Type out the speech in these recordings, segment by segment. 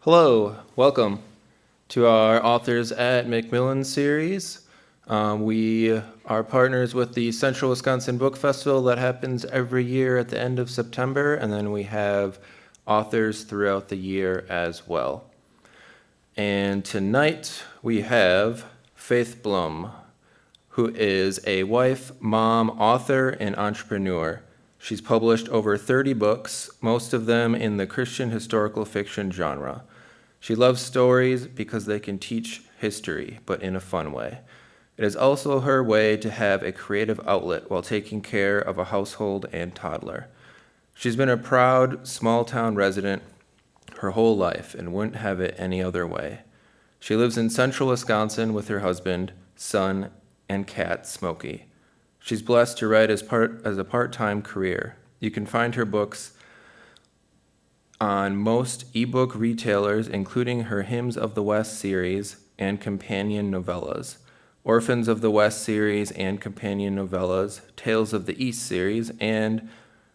Hello, welcome to our Authors at McMillan series. We are partners with the Central Wisconsin Book Festival that happens every year at the end of September, and then we have authors throughout the year as well. And tonight we have Faith Blum, who is a wife, mom, author, and entrepreneur. She's published over 30 books, most of them in the Christian historical fiction genre. She loves stories because they can teach history, but in a fun way. It is also her way to have a creative outlet while taking care of a household and toddler. She's been a proud small-town resident her whole life and wouldn't have it any other way. She lives in central Wisconsin with her husband, son, and cat, Smokey. She's blessed to write as a part-time career. You can find her books on most ebook retailers, including her Hymns of the West series and companion novellas, Orphans of the West series and companion novellas, Tales of the East series, and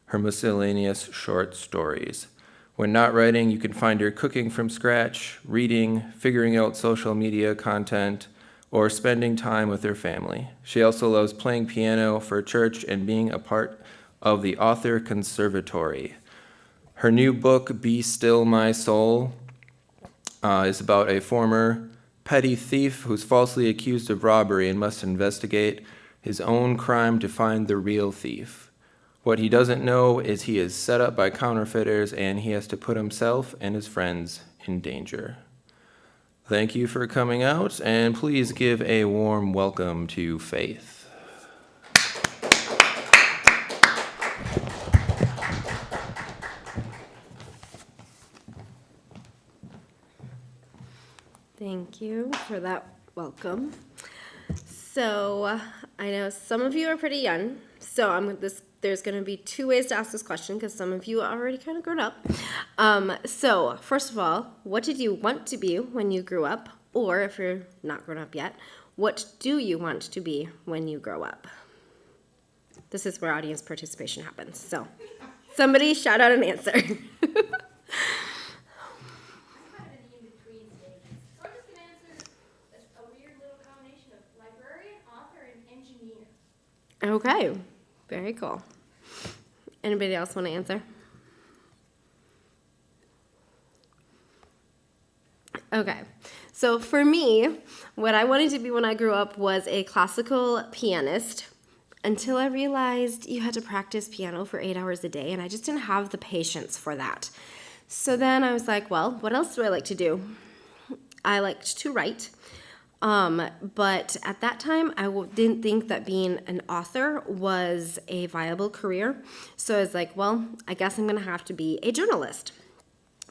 her miscellaneous short stories. When not writing, you can find her cooking from scratch, reading, figuring out social media content, or spending time with her family. She also loves playing piano for church and being a part of the Author Conservatory. Her new book, Be Still My Soul, is about a former petty thief who's falsely accused of robbery and must investigate his own crime to find the real thief. What he doesn't know is he is set up by counterfeiters and he has to put himself and his friends in danger. Thank you for coming out, and please give a warm welcome to Faith. Thank you for that welcome. So I know some of you are pretty young, so there's going to be two ways to ask this question because some of you are already kind of grown up. So first of all, what did you want to be when you grew up? Or if you're not grown up yet, what do you want to be when you grow up? This is where audience participation happens. So somebody shout out an answer. Okay, very cool. Anybody else want to answer? Okay, so for me, what I wanted to be when I grew up was a classical pianist until I realized you had to practice piano for 8 hours a day, and I just didn't have the patience for that. So then I was like, well, what else do I like to do? I liked to write. But at that time, I didn't think that being an author was a viable career. So I was like, well, I guess I'm going to have to be a journalist.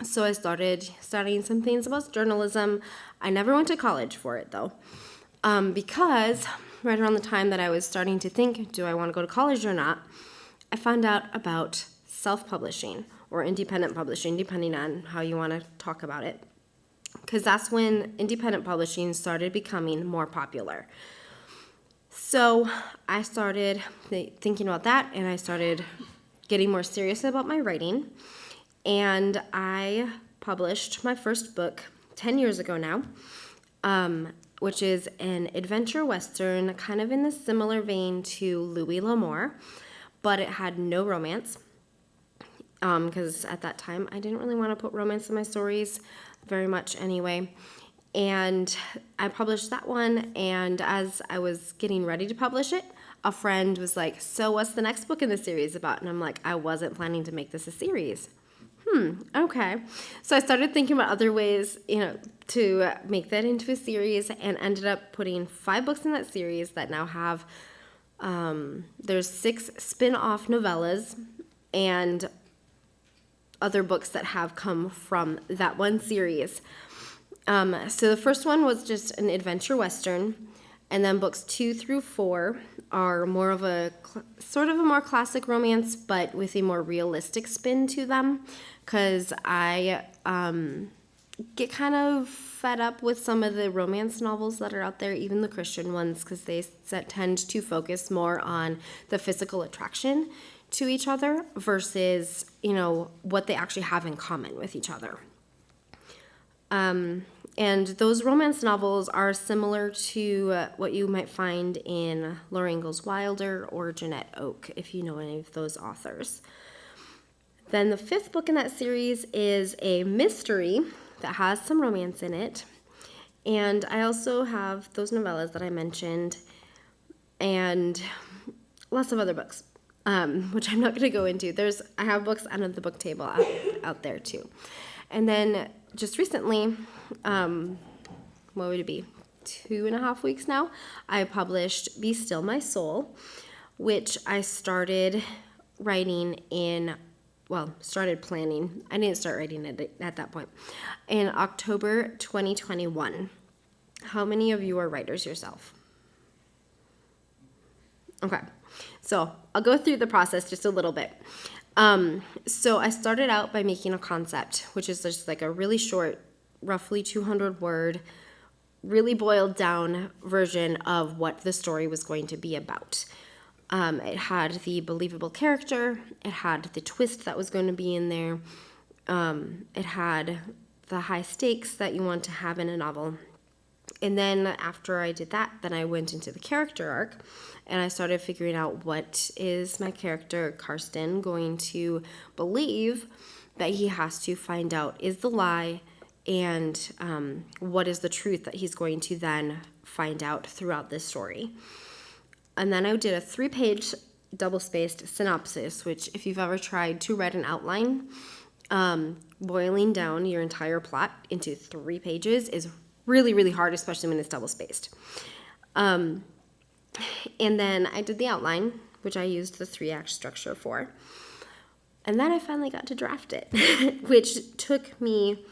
So I started studying some things about journalism. I never went to college for it, though, because right around the time that I was starting to think, do I want to go to college or not, I found out about self-publishing or independent publishing, depending on how you want to talk about it. Because that's when independent publishing started becoming more popular. So I started thinking about that, and I started getting more serious about my writing. And I published my first book 10 years ago now, which is an adventure western, kind of in the similar vein to Louis L'Amour, but it had no romance. Because at that time, I didn't really want to put romance in my stories very much anyway. And I published that one, and as I was getting ready to publish it, a friend was like, so what's the next book in the series about? And I'm like, I wasn't planning to make this a series. Okay. So I started thinking about other ways, to make that into a series, and ended up putting 5 books in that series that now have, there's 6 spin-off novellas, and other books that have come from that one series. So the first one was just an adventure western, and then books 2 through 4 are more of a sort of a more classic romance, but with a more realistic spin to them, because I get kind of fed up with some of the romance novels that are out there, even the Christian ones, because they tend to focus more on the physical attraction to each other versus, what they actually have in common with each other. And those romance novels are similar to what you might find in Laura Ingalls Wilder or Jeanette Oke, if you know any of those authors. Then the fifth book in that series is a mystery that has some romance in it. And I also have those novellas that I mentioned and lots of other books, which I'm not going to go into. I have books under the book table out there too. And then just recently, what would it be, 2.5 weeks now, I published Be Still My Soul, which I started planning. I didn't start writing it at that point, in October 2021. How many of you are writers yourself? Okay, so I'll go through the process just a little bit. So I started out by making a concept, which is just like a really short, roughly 200 word, really boiled down version of what the story was going to be about. It had the believable character, it had the twist that was going to be in there, it had the high stakes that you want to have in a novel. And then after I did that, then I went into the character arc and I started figuring out, what is my character, Karsten, going to believe that he has to find out is the lie, and what is the truth that he's going to then find out throughout this story. And then I did a 3-page double-spaced synopsis, which if you've ever tried to write an outline, boiling down your entire plot into 3 pages is really, really hard, especially when it's double-spaced. And then I did the outline, which I used the 3-act structure for. And then I finally got to draft it, which took me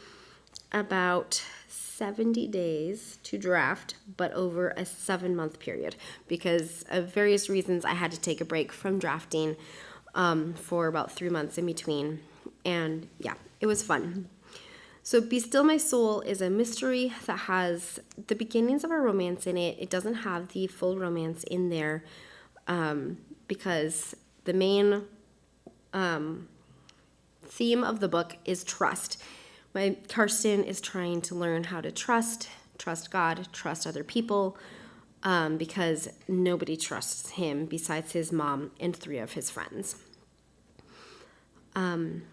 about 70 days to draft, but over a 7-month period, because of various reasons I had to take a break from drafting for about 3 months in between. And yeah, it was fun. So Be Still My Soul is a mystery that has the beginnings of a romance in it. It doesn't have the full romance in there because the main theme of the book is trust. Karsten is trying to learn how to trust God, trust other people, because nobody trusts him besides his mom and 3 of his friends.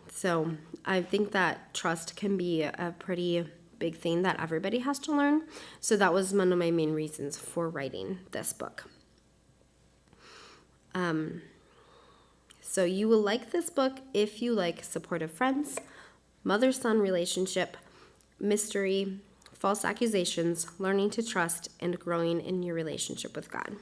So I think that trust can be a pretty big thing that everybody has to learn. So that was one of my main reasons for writing this book. So you will like this book if you like supportive friends, mother-son relationship, mystery, false accusations, learning to trust, and growing in your relationship with God.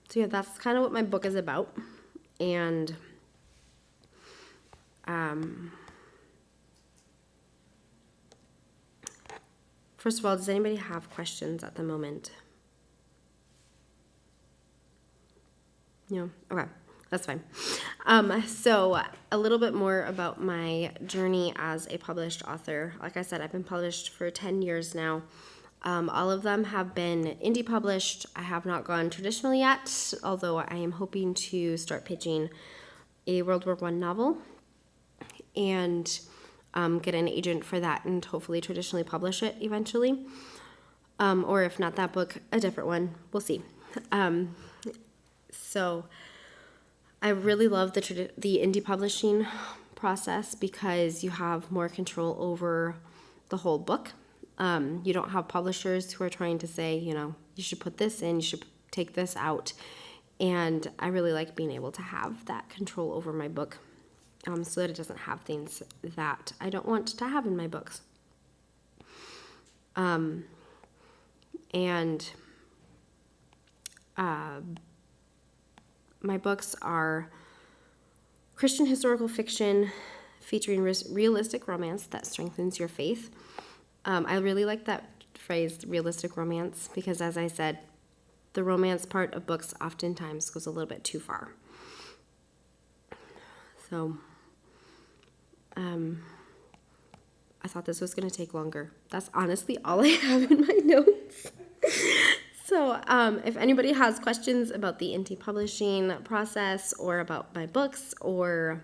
So yeah, that's kind of what my book is about. And first of all, does anybody have questions at the moment? No? Okay, that's fine. So a little bit more about my journey as a published author. Like I said, I've been published for 10 years now. All of them have been indie published. I have not gone traditional yet, although I am hoping to start pitching a World War I novel and get an agent for that and hopefully traditionally publish it eventually. Or if not that book, a different one. We'll see. So I really love the indie publishing process because you have more control over the whole book. You don't have publishers who are trying to say, you should put this in, you should take this out. And I really like being able to have that control over my book so that it doesn't have things that I don't want to have in my books. My books are Christian historical fiction featuring realistic romance that strengthens your faith. I really like that phrase, realistic romance, because as I said, the romance part of books oftentimes goes a little bit too far. So, I thought this was going to take longer. That's honestly all I have in my notes. So, if anybody has questions about the indie publishing process or about my books or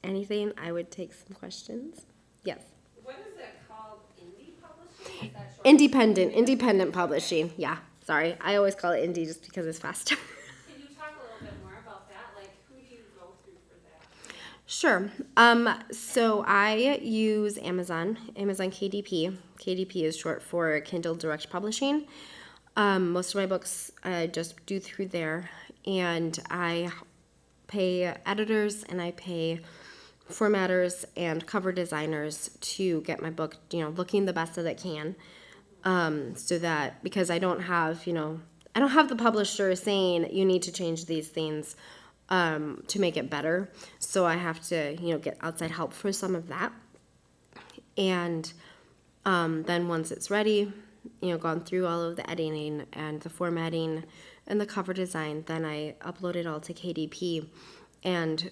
anything, I would take some questions. Yes. What is that called? Indie publishing? Is that short? Independent publishing. Yeah. Sorry, I always call it indie just because it's faster. Can you talk a little bit more about that? Like, who do you go through for that? Sure. So I use Amazon KDP. KDP is short for Kindle Direct Publishing. Most of my books I just do through there, and I pay editors and I pay formatters and cover designers to get my book, looking the best that it can. So that, because I don't have the publisher saying you need to change these things to make it better. So I have to, get outside help for some of that. And then once it's ready, gone through all of the editing and the formatting and the cover design, then I upload it all to KDP. And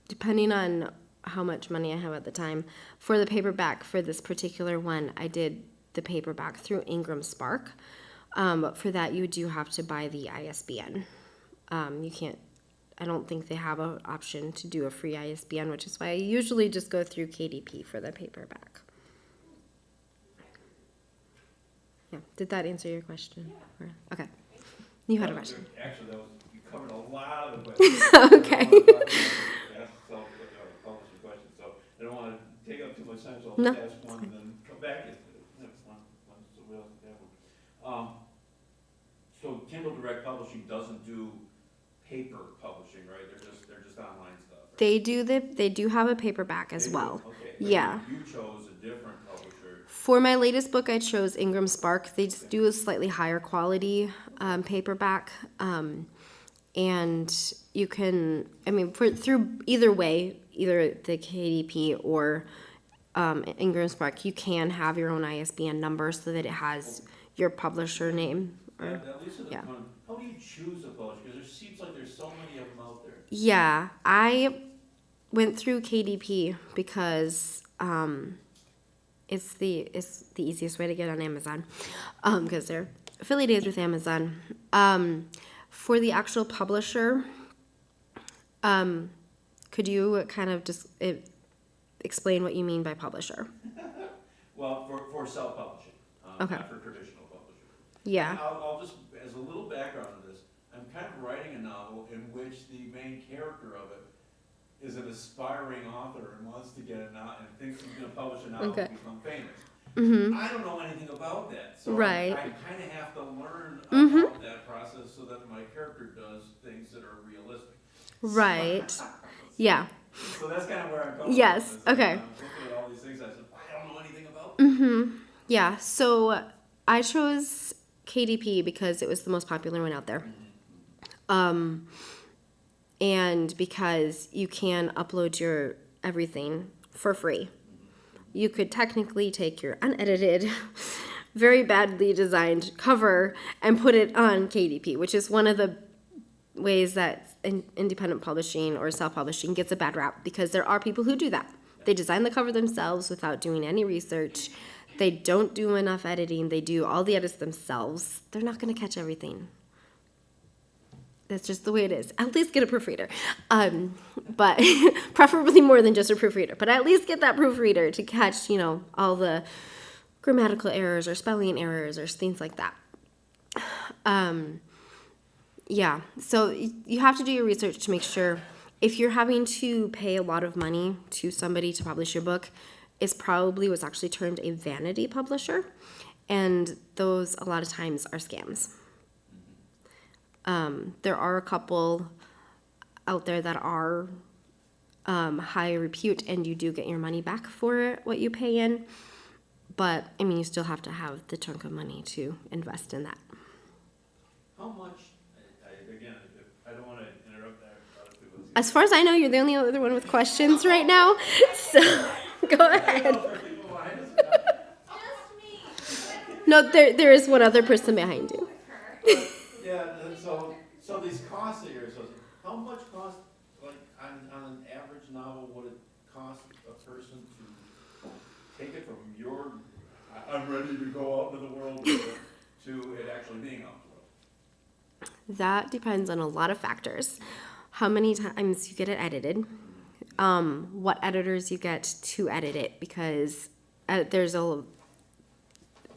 depending on how much money I have at the time, for the paperback for this particular one, I did the paperback through Ingram Spark. But for that, you do have to buy the ISBN. You can't, I don't think they have an option to do a free ISBN, which is why I usually just go through KDP for the paperback. Yeah, did that answer your question? Yeah. Okay. You had a question. Actually, you covered a lot of the questions. Okay. Ask publishing questions, so I don't want to take up too much time, so I'll No, just ask one and then come back if one, somebody else can have one. So Kindle Direct Publishing doesn't do paper publishing, right? They're just online stuff. Right? They do have a paperback as They do? well. Okay. Yeah. You chose a different publisher. For my latest book, I chose Ingram Spark. They just do a slightly higher quality paperback. And you can, through either way, either the KDP or Ingram Spark, you can have your own ISBN number so that it has your publisher name. At least in the Yeah. one, how do you choose a publisher? Because there seems like there's so many of them out there. Yeah, I went through KDP because it's the easiest way to get on Amazon because they're affiliated with Amazon. For the actual publisher, could you kind of just explain what you mean by publisher? Well, for self-publishing, Okay. not for traditional publishing. Yeah. And I'll just, as a little background on this, I'm kind of writing a novel in which the main character of it is an aspiring author and wants to get a novel and thinks he's going to publish a novel Okay. and become famous. Mm-hmm. I don't know anything about that, so Right. I kind of have to learn Mm-hmm. about that process so that my character does things that are realistic. Right. Yeah. So that's kind of where I'm going. Yes, with this. okay. I'm looking at all these things, I said, I don't know anything about Mm-hmm. Yeah. So I chose KDP because it was the most popular one out there. And because you can upload your everything for free. You could technically take your unedited, very badly designed cover and put it on KDP, which is one of the ways that independent publishing or self-publishing gets a bad rap, because there are people who do that. They design the cover themselves without doing any research. They don't do enough editing. They do all the edits themselves. They're not going to catch everything. That's just the way it is. At least get a proofreader. But preferably more than just a proofreader. But at least get that proofreader to catch, all the grammatical errors or spelling errors or things like that. Yeah, so you have to do your research to make sure if you're having to pay a lot of money to somebody to publish your book, it's probably what's actually termed a vanity publisher. And those a lot of times are scams. There are a couple out there that are high repute, and you do get your money back for what you pay in. But, you still have to have the chunk of money to invest in that. How much, again, I don't want to interrupt that. As far as I know, you're the only other one with questions right now. So, go ahead. No, there is one other person behind you. Yeah, so these costs that you're associated, how much cost, like, on an average novel, would it cost a person to take it from I'm ready to go out into the world with it, That depends on a lot of factors. How many times you get it edited, what editors you get to edit it, because there's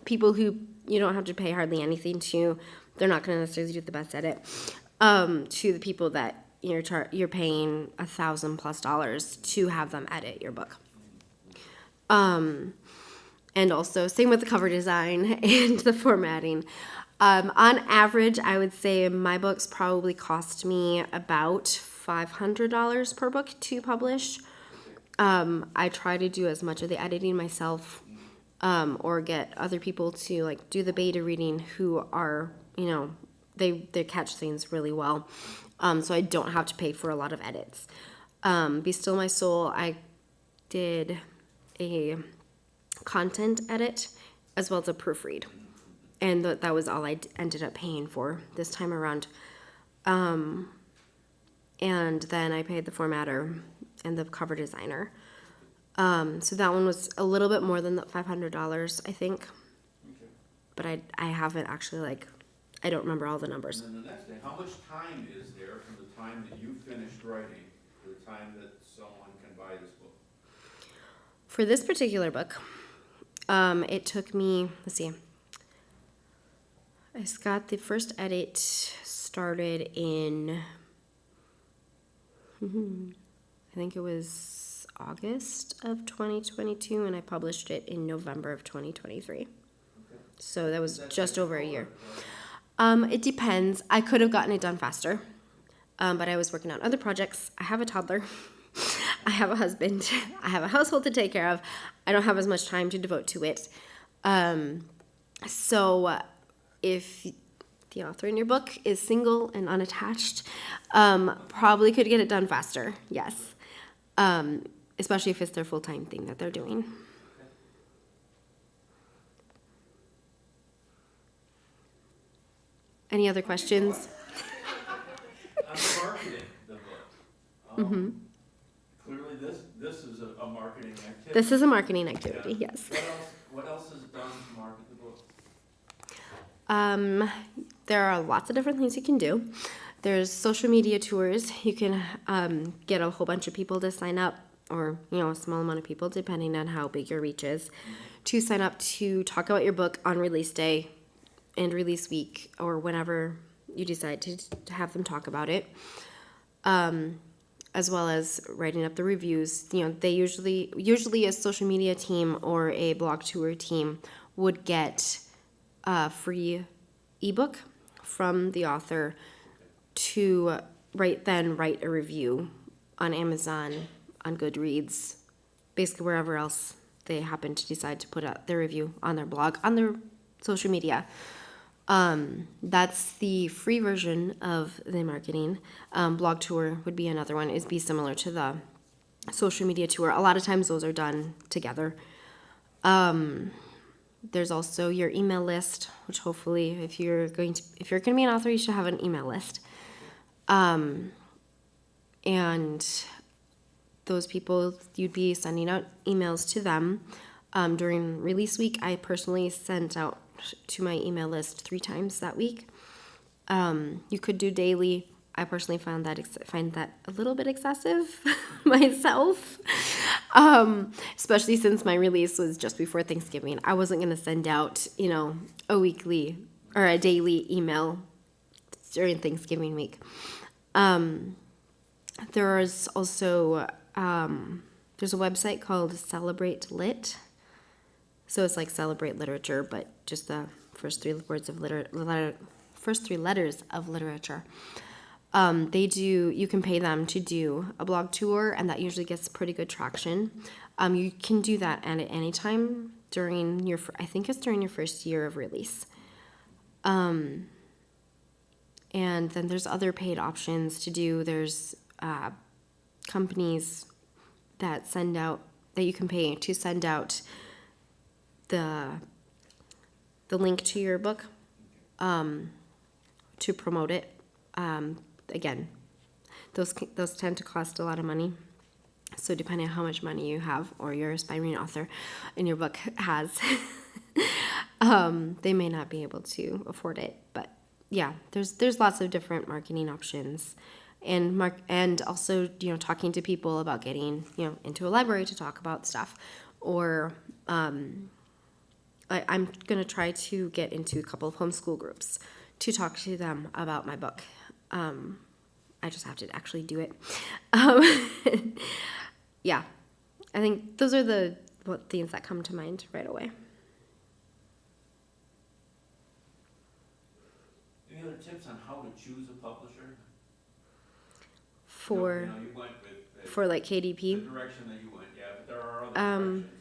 people who you don't have to pay hardly anything to. They're not going to necessarily do the best edit. To the people that you're paying $1,000+ to have them edit your book. And also same with the cover design and the formatting. On average, I would say my books probably cost me about $500 per book to publish. I try to do as much of the editing myself, or get other people to like do the beta reading who are, they catch things really well. So I don't have to pay for a lot of edits. Be Still My Soul, I did a content edit as well as a proofread. And that was all I ended up paying for this time around. And then I paid the formatter and the cover designer. So that one was a little bit more than the $500, I think. Okay. But I haven't actually, I don't remember all the numbers. And then the next thing, how much time is there from the time that you finished writing to the time that someone can buy this book? For this particular book, it took me, let's see, I got the first edit started in, I think it was August of 2022, and I published it in November of 2023. Okay. So that was That's just like over a full year. or- It depends. I could have gotten it done faster, but I was working on other projects. I have a toddler. I have a husband. I have a household to take care of. I don't have as much time to devote to it. So if the author in your book is single and unattached, probably could get it done faster, yes. Especially if it's their full-time thing that they're doing. Any other questions? On marketing the book. Clearly this is a marketing activity. This is a marketing activity, Yeah. yes. What else is done to market the book? There are lots of different things you can do. There's social media tours. You can get a whole bunch of people to sign up, or a small amount of people, depending on how big your reach is, to sign up to talk about your book on release day and release week, or whenever you decide to have them talk about it. As well as writing up the reviews. They usually a social media team or a blog tour team would get a free ebook from the author to write a review on Amazon, on Goodreads, basically wherever else they happen to decide to put out their review, on their blog, on their social media. That's the free version of the marketing. Blog tour would be another one. It'd be similar to the social media tour. A lot of times those are done together. There's also your email list, which hopefully if you're going to be an author, you should have an email list. And those people, you'd be sending out emails to them. During release week, I personally sent out to my email list 3 times that week. You could do daily. I personally find that a little bit excessive myself, especially since my release was just before Thanksgiving. I wasn't going to send out, a weekly or a daily email during Thanksgiving week. There's also there's a website called Celebrate Lit. So it's like Celebrate Literature, but just the first 3 letters of literature. You can pay them to do a blog tour, and that usually gets pretty good traction. You can do that at any time during your first year of release. And then there's other paid options to do. There's companies that you can pay to send out the link to your book to promote it. Again, those tend to cost a lot of money. So depending on how much money you have or your aspiring author in your book has, they may not be able to afford it. But yeah, there's lots of different marketing options, and also talking to people about getting into a library to talk about stuff, or I'm gonna try to get into a couple of homeschool groups to talk to them about my book. I just have to actually do it. Yeah, I think those are the things that come to mind right away. Any other tips on how to choose a publisher? For You went with for like the KDP. direction that you went, yeah, but there are other Um, directions.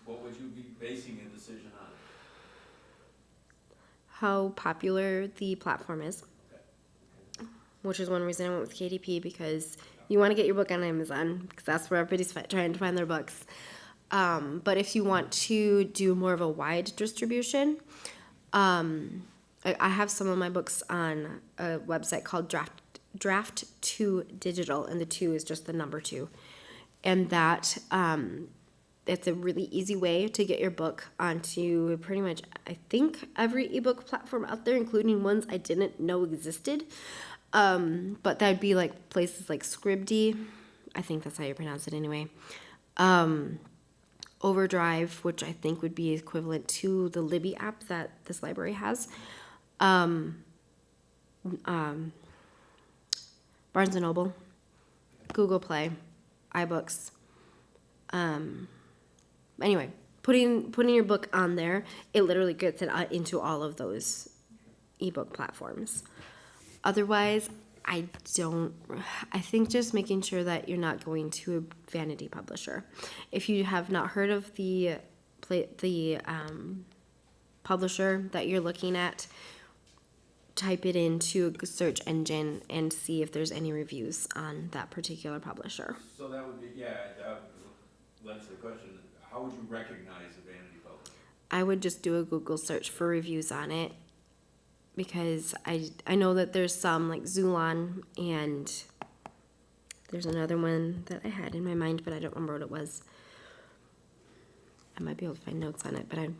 What would you be basing a decision on? how popular the platform is, which is one reason I went with KDP, because you want to get your book on Amazon because that's where everybody's trying to find their books. But if you want to do more of a wide distribution, I have some of my books on a website called Draft 2 Digital, and the 2 is just the number 2. And that it's a really easy way to get your book onto pretty much, I think, every ebook platform out there, including ones I didn't know existed. But that'd be like places like Scribd, I think that's how you pronounce it anyway. Overdrive, which I think would be equivalent to the Libby app that this library has. Barnes & Noble, Google Play, iBooks. Anyway, putting your book on there, it literally gets it into all of those ebook platforms. Otherwise, I think just making sure that you're not going to a vanity publisher. If you have not heard of the publisher that you're looking at, type it into a search engine and see if there's any reviews on that particular publisher. So that would be, that's the question. How would you recognize a vanity publisher? I would just do a Google search for reviews on it, because I know that there's some like Zulon, and there's another one that I had in my mind, but I don't remember what it was. I might be able to find notes on it, but I'm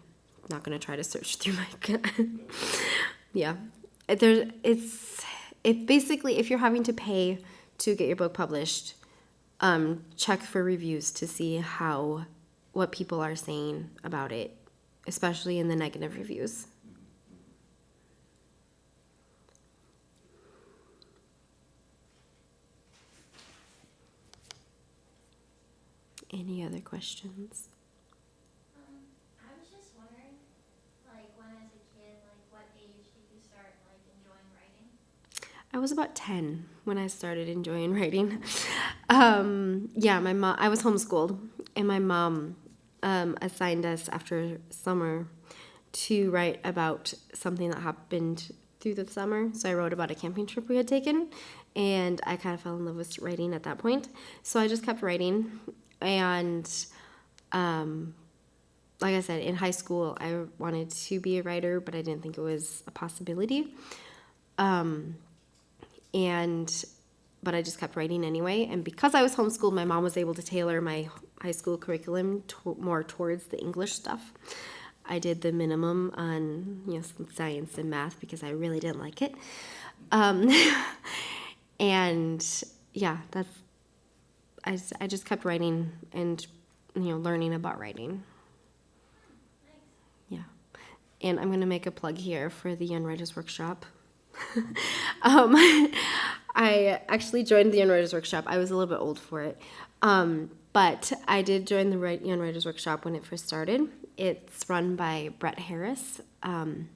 not going to try to search through my yeah. Basically, if you're having to pay to get your book published, check for reviews to see what people are saying about it, especially in the negative reviews. Any other questions? I was just wondering, like, when as a kid, like, what age did you start, like, enjoying writing? I was about 10 when I started enjoying writing. Yeah, my mom, I was homeschooled, and my mom assigned us after summer to write about something that happened through the summer. So I wrote about a camping trip we had taken, and I kind of fell in love with writing at that point. So I just kept writing, and like I said, in high school, I wanted to be a writer, but I didn't think it was a possibility. But I just kept writing anyway. And because I was homeschooled, my mom was able to tailor my high school curriculum more towards the English stuff. I did the minimum on some science and math because I really didn't like it. And yeah, I just kept writing and learning about writing. Yeah. And I'm gonna make a plug here for the Young Writers Workshop. I actually joined the Young Writers Workshop. I was a little bit old for it. But I did join the Young Writers Workshop when it first started. It's run by Brett Harris, and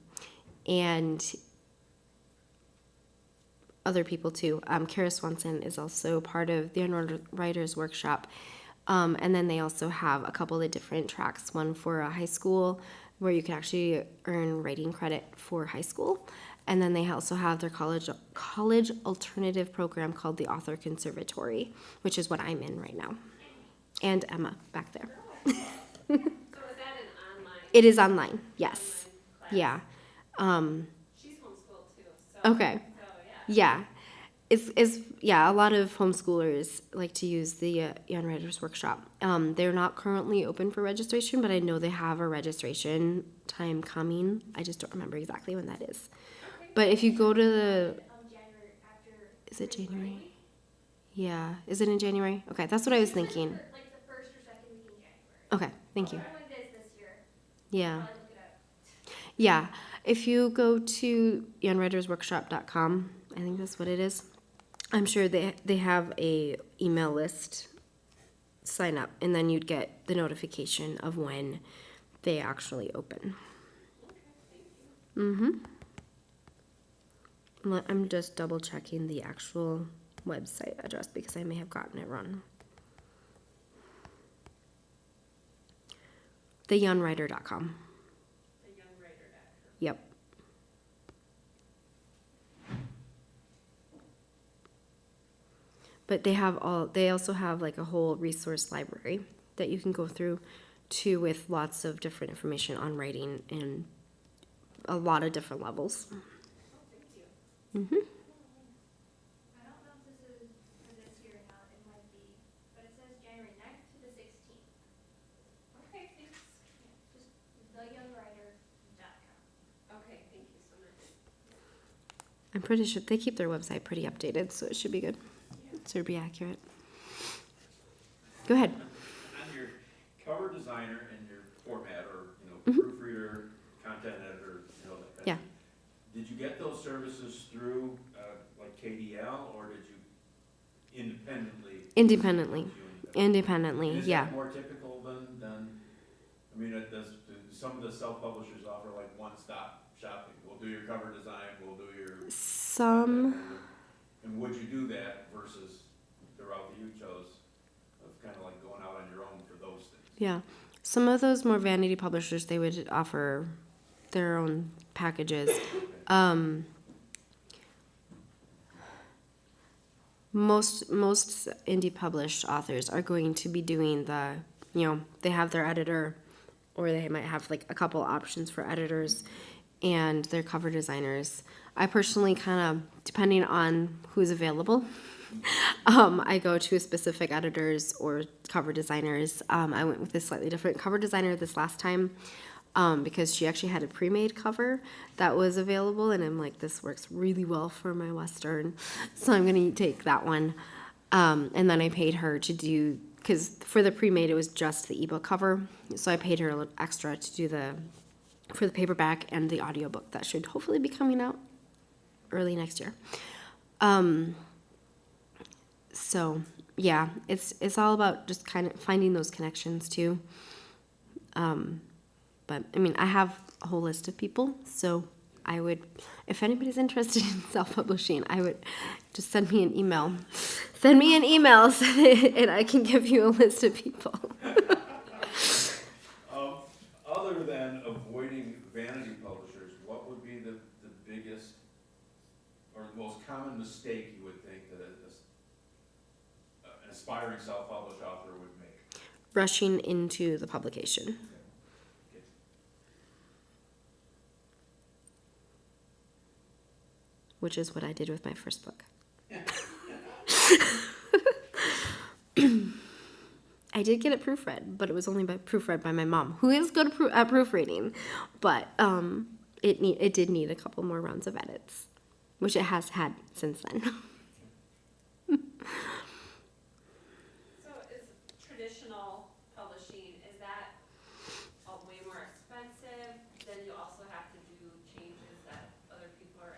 other people too. Kara Swanson is also part of the Young Writers Workshop. And then they also have a couple of different tracks, one for a high school where you can actually earn writing credit for high school. And then they also have their college alternative program called the Author Conservatory, which is what I'm in right now. And Emma back there. So is that an online? It is online, yes. Class? Yeah. She's homeschooled too, so. Okay. So, yeah. Yeah. It's yeah, a lot of homeschoolers like to use the Young Writers Workshop. They're not currently open for registration, but I know they have a registration time coming. I just don't remember exactly when that is. But if you go to the, January after. is it January? Yeah, is it in January? Okay, that's what I was thinking. Like the first or second week in January. Okay, thank you. I don't know when it is this year. Yeah. I'll look it up. Yeah, if you go to youngwritersworkshop.com, I think that's what it is. I'm sure they have a email list. Sign up, and then you'd get the notification of when they actually open. I'm just double checking the actual website address because I may have gotten it wrong. theyoungwriter.com. Yep. But they also have like a whole resource library that you can go through too, with lots of different information on writing and a lot of different levels. I don't know if this is for this year or not, it might be, but it says January 9th to the 16th. Okay, thanks. Just theyoungwriter.com. Okay, thank you so much. I'm pretty sure they keep their website pretty updated, so it should be good. It should be accurate. Go ahead. On your cover designer and your format, or, proofreader, content editor, that kind of Yeah. thing, did you get those services through, like KDL, or did you independently? Independently, Is yeah. that more typical than, I mean, do some of the self-publishers offer like one-stop shopping? We'll do your cover design, we'll do your. And would you do that versus the route that you chose of kind of like going out on your own for those things? Yeah. Some of those more vanity publishers, they would offer their own packages. Most indie published authors are going to be doing they have their editor, or they might have like a couple options for editors and their cover designers. I personally kind of, depending on who's available, I go to specific editors or cover designers. I went with a slightly different cover designer this last time because she actually had a pre-made cover that was available, and I'm like, this works really well for my Western, so I'm going to take that one. And then I paid her to do, because for the pre-made it was just the ebook cover, so I paid her a little extra to do for the paperback and the audiobook that should hopefully be coming out early next year. So yeah, it's all about just kind of finding those connections too. But I mean, I have a whole list of people, so I would, if anybody's interested in self-publishing, I would just send me an email. Send me an email and I can give you a list of people. Other than avoiding vanity publishers, what would be the biggest or the most common mistake you would think that an aspiring self-published author would make? Rushing into the publication. Which is what I did with my first book. I did get it proofread, but it was only proofread by my mom, who is good at proofreading. But it did need a couple more rounds of edits, which it has had since then. So is traditional publishing, is that way more expensive? Then you also have to do changes that other people are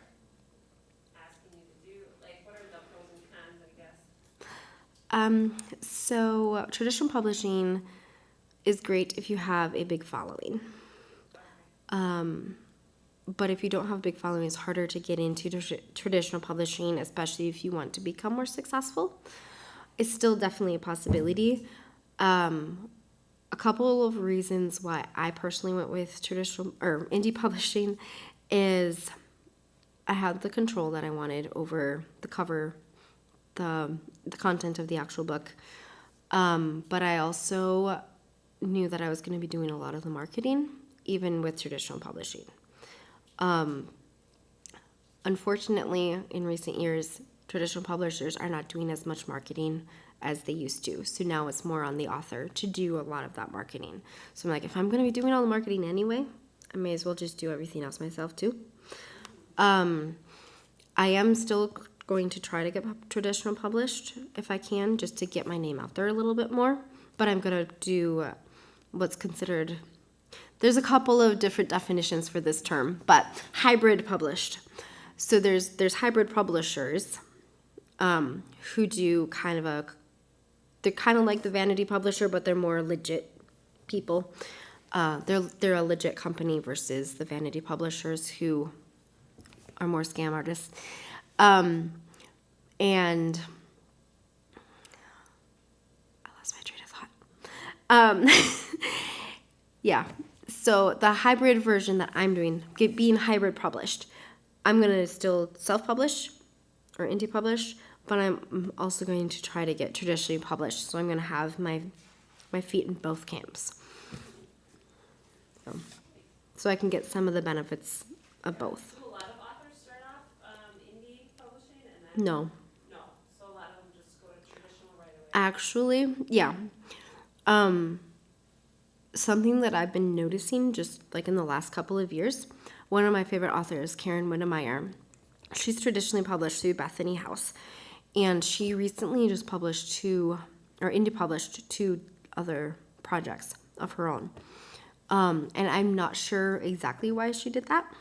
asking you to do? Like, what are the pros and cons, I guess? So traditional publishing is great if you have a big following. But if you don't have a big following, it's harder to get into traditional publishing, especially if you want to become more successful. It's still definitely a possibility. A couple of reasons why I personally went with traditional or indie publishing is I had the control that I wanted over the cover, the content of the actual book. But I also knew that I was going to be doing a lot of the marketing, even with traditional publishing. Unfortunately, in recent years, traditional publishers are not doing as much marketing as they used to. So now it's more on the author to do a lot of that marketing. So I'm like, if I'm going to be doing all the marketing anyway, I may as well just do everything else myself too. I am still going to try to get traditional published if I can, just to get my name out there a little bit more. But I'm going to do what's considered, there's a couple of different definitions for this term, but hybrid published. So there's hybrid publishers who do they're kind of like the vanity publisher, but they're more legit people. They're a legit company versus the vanity publishers who are more scam artists. And I lost my train of thought. Yeah. So the hybrid version that I'm doing, being hybrid published, I'm going to still self-publish or indie publish, but I'm also going to try to get traditionally published. So I'm going to have my feet in both camps. So I can get some of the benefits of both. Do a lot of authors start off indie publishing and then? No. No, so a lot of them just go to traditional right away? Actually, yeah. Something that I've been noticing just like in the last couple of years, one of my favorite authors, Karen Winnemeyer, she's traditionally published through Bethany House. And she recently just indie published two other projects of her own. And I'm not sure exactly why she did that.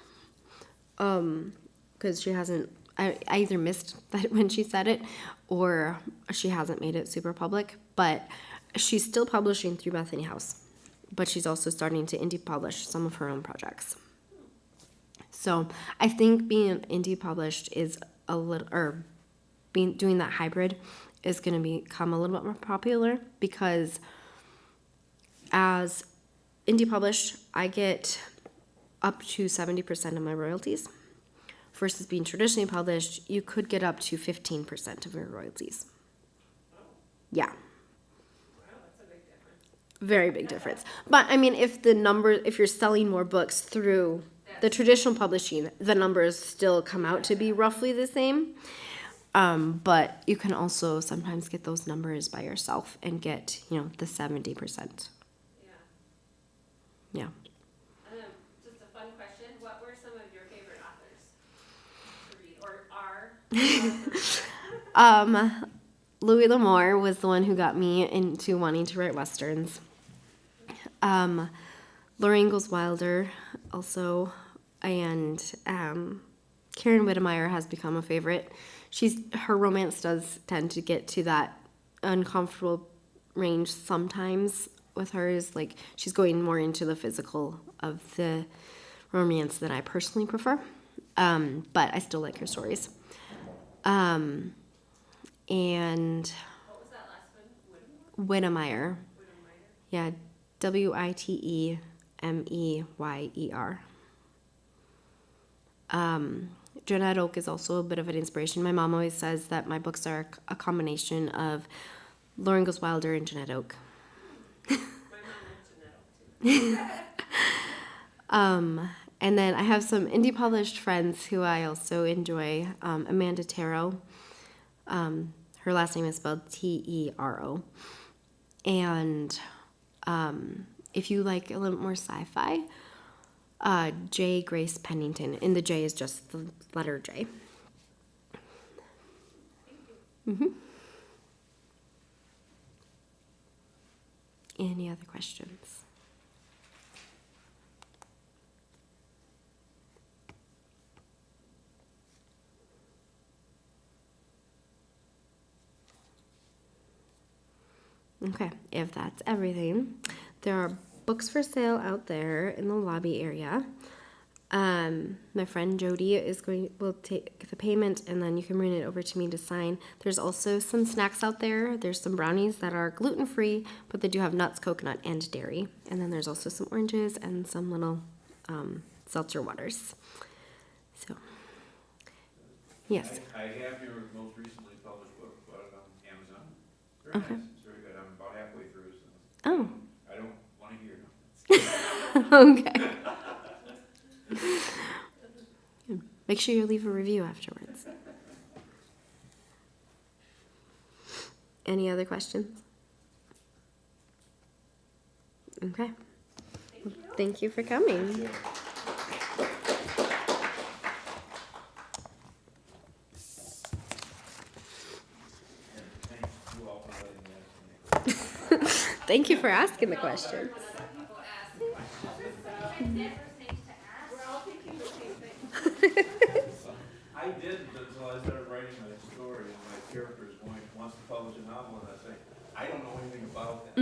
Because she hasn't, I either missed that when she said it, or she hasn't made it super public. But she's still publishing through Bethany House. But she's also starting to indie publish some of her own projects. So I think being indie published is doing that hybrid is going to become a little bit more popular, because as indie published, I get up to 70% of my royalties. Versus being traditionally published, you could get up to 15% of your royalties. Yeah. Wow, that's a big difference. Very big difference. But I mean, if you're selling more books through the traditional publishing, the numbers still come out to be roughly the same. But you can also sometimes get those numbers by yourself and get, the 70%. Yeah. Yeah. Just a fun question. What were some of your favorite authors to read, or are? Louis L'Amour was the one who got me into wanting to write Westerns. Laura Ingalls Wilder also, and Karen Winnemeyer has become a favorite. Her romance does tend to get to that uncomfortable range sometimes with hers. Like, she's going more into the physical of the romance than I personally prefer. But I still like her stories. And What was that last one? Winnemeyer. Winnemeyer? Yeah, Witemeyer. Jeanette Oak is also a bit of an inspiration. My mom always says that my books are a combination of Laura Ingalls Wilder and Jeanette Oak. My mom liked Jeanette too. And then I have some indie published friends who I also enjoy. Amanda Tero. Her last name is spelled Tero. And if you like a little more sci-fi, J. Grace Pennington. And the J is just the letter J. Mm-hmm. Any other questions? Okay, if that's everything, there are books for sale out there in the lobby area. My friend Jody will take the payment, and then you can bring it over to me to sign. There's also some snacks out there. There's some brownies that are gluten-free, but they do have nuts, coconut, and dairy. And then there's also some oranges and some little seltzer waters. So, yes. I have your most recently published book, bought it on Amazon. Very Okay. nice, it's very good, I'm about halfway through, so. Oh. I don't wanna hear it. Okay. Make sure you leave a review afterwards. Any other questions? Okay. Thank you for coming. Thank you for asking the questions. I did until I started writing my story, and my character is going, wants to publish a novel, and I think, I don't know anything about that.